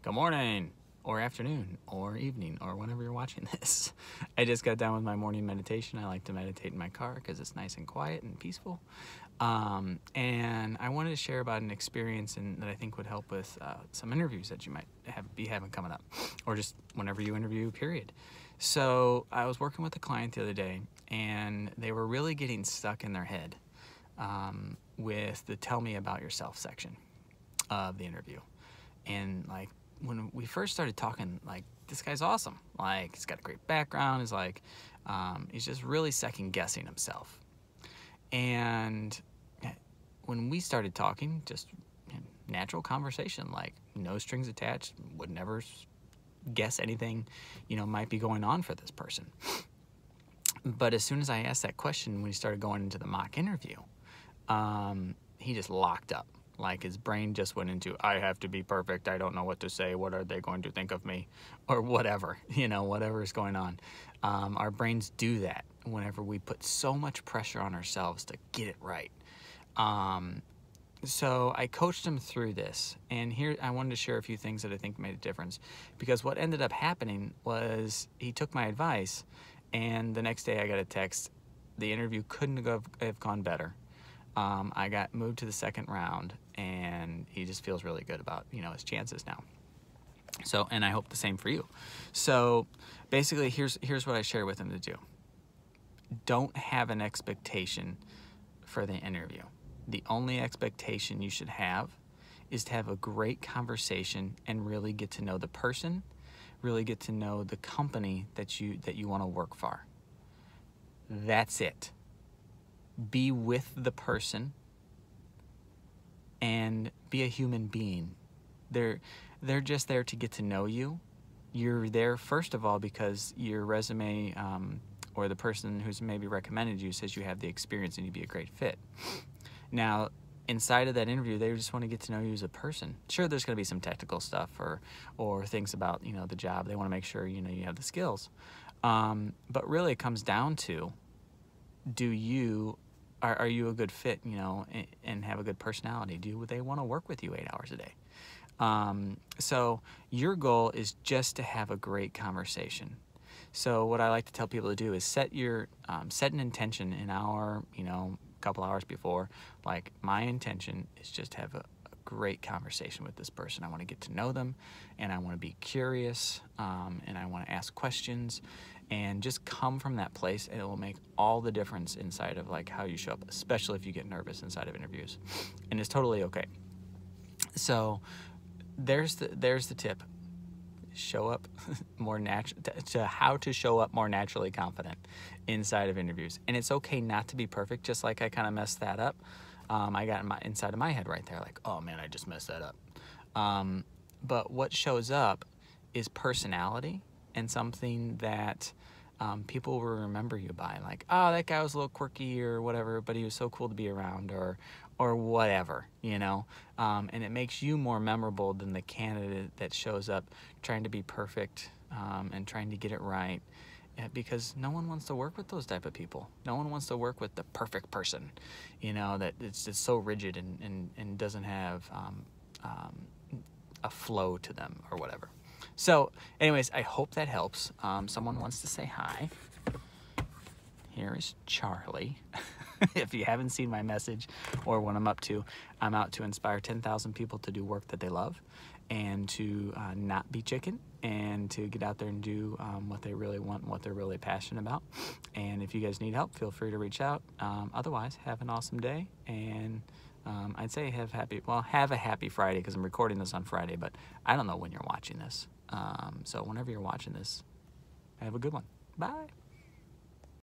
Good morning, or afternoon, or evening, or whenever you're watching this. I just got done with my morning meditation. I like to meditate in my car because it's nice and quiet and peaceful. And I wanted to share about an experience that I think would help with some interviews that you might be having coming up, or just whenever you interview, period. So I was working with a client the other day, and they were really getting stuck in their head with the "tell me about yourself" section of the interview. And like, when we first started talking, like, this guy's awesome. Like, he's got a great background. He's just really second guessing himself. And when we started talking, just natural conversation, like no strings attached, would never guess anything, might be going on for this person. But as soon as I asked that question, when he started going into the mock interview, he just locked up. Like, his brain just went into, I have to be perfect. I don't know what to say. What are they going to think of me? Or whatever, whatever is going on. Our brains do that whenever we put so much pressure on ourselves to get it right. So I coached him through this. And here I wanted to share a few things that I think made a difference. Because what ended up happening was he took my advice, and the next day I got a text. The interview couldn't have gone better. I got moved to the second round, and he just feels really good about, his chances now. So, and I hope the same for you. So basically, here's what I shared with him to do. Don't have an expectation for the interview. The only expectation you should have is to have a great conversation and really get to know the person, really get to know the company that you want to work for. That's it. Be with the person and be a human being. They're just there to get to know you. You're there, first of all, because your resume or the person who's maybe recommended you says you have the experience and you'd be a great fit. Now, inside of that interview, they just want to get to know you as a person. Sure, there's going to be some technical stuff or things about, the job. They want to make sure, you have the skills. But really it comes down to, are you a good fit, and have a good personality? Do they want to work with you 8 hours a day? So your goal is just to have a great conversation. So what I like to tell people to do is set an intention an hour, couple hours before. Like, my intention is just to have a great conversation with this person. I want to get to know them, and I want to be curious, and I want to ask questions, and just come from that place, and it will make all the difference inside of like how you show up, especially if you get nervous inside of interviews. And it's totally okay. So there's the tip. Show up more how to show up more naturally confident inside of interviews. And it's okay not to be perfect, just like I kind of messed that up. I got inside of my head right there, like, oh man, I just messed that up. But what shows up is personality and something that people will remember you by. Like, oh, that guy was a little quirky or whatever, but he was so cool to be around, or whatever, and it makes you more memorable than the candidate that shows up trying to be perfect and trying to get it right. Because no one wants to work with those type of people. No one wants to work with the perfect person, that it's just so rigid and doesn't have a flow to them or whatever. So anyways, I hope that helps. Someone wants to say hi. Here is Charlie. If you haven't seen my message or what I'm out to inspire 10,000 people to do work that they love, and to not be chicken, and to get out there and do what they really want and what they're really passionate about. And if you guys need help, feel free to reach out. Otherwise, have an awesome day, and I'd say have a happy Friday, because I'm recording this on Friday, but I don't know when you're watching this. So whenever you're watching this, have a good one. Bye.